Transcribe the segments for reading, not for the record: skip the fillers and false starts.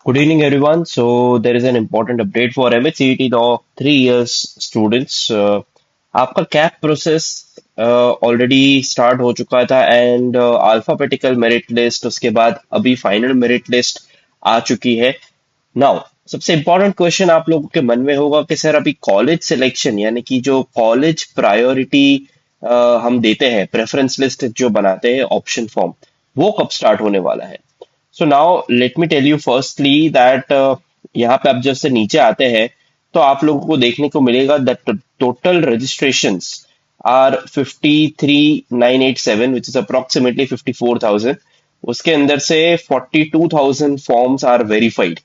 Good evening, everyone. So there is an important update for MHCET law 3 years students. आपका cap process already start हो चुका था and alphabetical merit list उसके बाद अभी final merit list आ चुकी है. नाउ सबसे इम्पोर्टेंट क्वेश्चन आप लोगों के मन में होगा कि सर अभी कॉलेज सिलेक्शन यानी कि जो कॉलेज प्रायोरिटी हम देते हैं प्रेफरेंस लिस्ट जो बनाते हैं ऑप्शन फॉर्म वो कब स्टार्ट होने वाला है. So now let me tell you firstly that यहाँ पे आप जैसे नीचे आते हैं तो आप लोगों को देखने को मिलेगा that total registrations are 53,987 which is approximately 54,000. उसके अंदर से 42,000 फॉर्म्स आर वेरीफाइड.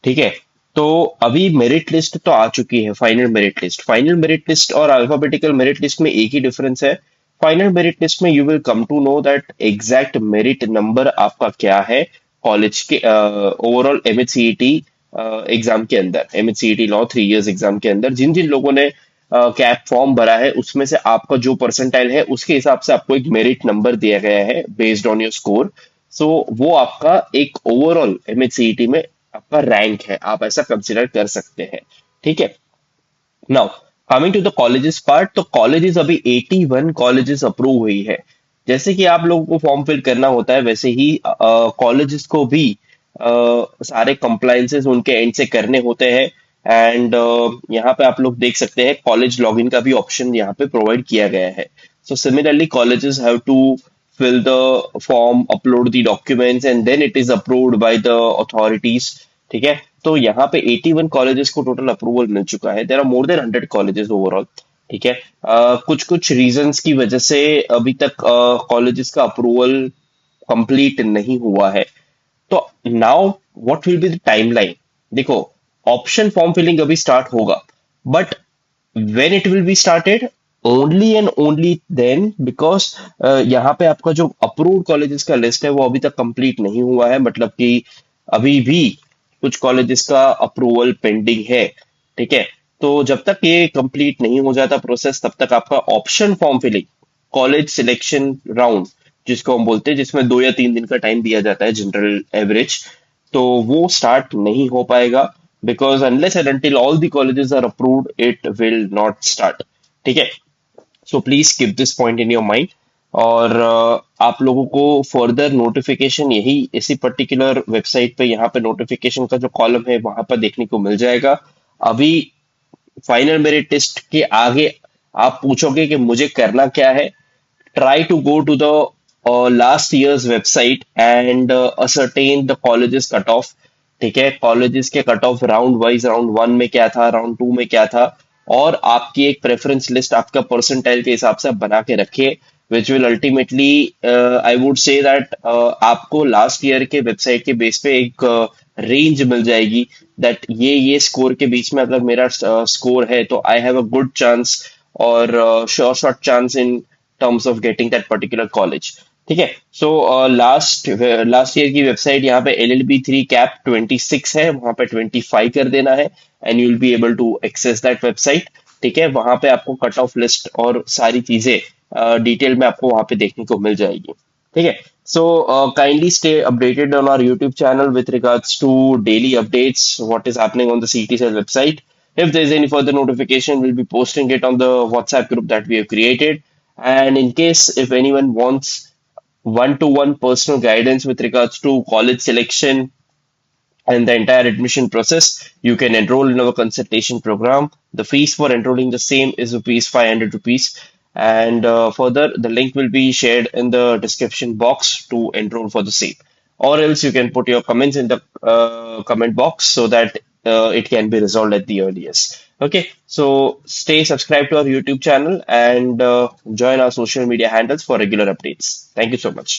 ठीक है. तो अभी मेरिट लिस्ट तो आ चुकी है. फाइनल मेरिट लिस्ट और अल्फाबेटिकल मेरिट लिस्ट में एक ही डिफरेंस है. फाइनल मेरिट लिस्ट में you will come to know that exact merit number आपका क्या है कॉलेज के ओवरऑल एमएचसीईटी एग्जाम के अंदर. एमएचसीईटी लॉ 3 इयर्स एग्जाम के अंदर जिन जिन लोगों ने कैप फॉर्म भरा है उसमें से आपका जो परसेंटाइल है उसके हिसाब से आपको एक मेरिट नंबर दिया गया है बेस्ड ऑन योर स्कोर. सो वो आपका एक ओवरऑल एमएचसीईटी में आपका रैंक है. आप ऐसा कंसिडर कर सकते हैं. ठीक है. Now coming to the colleges part, तो कॉलेजेस अभी 81 कॉलेजेस अप्रूव हुई है. जैसे कि आप लोगों को फॉर्म फिल करना होता है वैसे ही कॉलेजेस को भी सारे कंप्लायंसेस उनके एंड से करने होते हैं. एंड यहाँ पे आप लोग देख सकते हैं कॉलेज लॉगिन का भी ऑप्शन यहाँ पे प्रोवाइड किया गया है. So similarly colleges have to fill the form, upload the documents and then it is approved by the authorities. ठीक है. तो यहाँ पे 81 कॉलेजेस को टोटल अप्रूवल मिल चुका है. There are more than 100 colleges overall. ठीक है. कुछ कुछ रीजंस की वजह से अभी तक कॉलेजेस का अप्रूवल कंप्लीट नहीं हुआ है. तो now what will be the timeline. देखो, ऑप्शन फॉर्म फिलिंग अभी स्टार्ट होगा but when it will be started, only and only then, because यहाँ पे आपका जो अप्रूव्ड कॉलेजेस का लिस्ट है वो अभी तक कंप्लीट नहीं हुआ है. मतलब कि अभी भी कुछ कॉलेजेस का अप्रूवल पेंडिंग है. ठीक है. तो जब तक ये कंप्लीट नहीं हो जाता प्रोसेस तब तक आपका option form filling college selection round जिसको हम बोलते हैं जिसमें 2 या 3 दिन का टाइम दिया जाता है जनरल एवरेज, तो वो स्टार्ट नहीं हो पाएगा because unless and until all the colleges are approved, it will not start. ठीक है. So please keep this point in your mind. और आप लोगों को फर्दर नोटिफिकेशन यही इसी पर्टिकुलर वेबसाइट पे यहाँ पे नोटिफिकेशन का जो कॉलम है वहां पर देखने को मिल जाएगा. अभी फाइनल मेरिट टेस्ट के आगे आप पूछोगे कि मुझे करना क्या है. Try to go to the last year's website and ascertain the colleges cutoff. ठीक है. कॉलेजेस के cut off round wise round 1 में क्या था, राउंड 2 में क्या था, और आपकी एक प्रेफरेंस लिस्ट आपका परसेंटाइल के हिसाब से आप बना के रखिए which will ultimately I would say that आपको लास्ट ईयर के वेबसाइट के बेस पे एक रेंज मिल जाएगी दैट ये स्कोर के बीच में अगर मेरा स्कोर है तो I have a good chance और sure shot chance in terms of getting that particular college. ठीक है. सो लास्ट लास्ट ईयर की वेबसाइट यहाँ पे LLB3 कैप 26 है, वहां पे 25 कर देना है and you will be able to access that website. ठीक है. वहां पे आपको कट ऑफ लिस्ट और सारी चीजें डिटेल में आपको वहां पे देखने को मिल जाएगी. ठीक है. So kindly stay updated on our YouTube channel with regards to daily updates, what is happening on the CTCL website. If there is any further notification, we'll be posting it on the WhatsApp group that we have created. And in case if anyone wants one-to-one personal guidance with regards to college selection and the entire admission process, you can enroll in our consultation program. The fees for enrolling the same is rupees 500 rupees. And further, the link will be shared in the description box to enroll for the same. Or else you can put your comments in the comment box so that it can be resolved at the earliest. Okay, so stay subscribed to our YouTube channel and join our social media handles for regular updates. Thank you so much.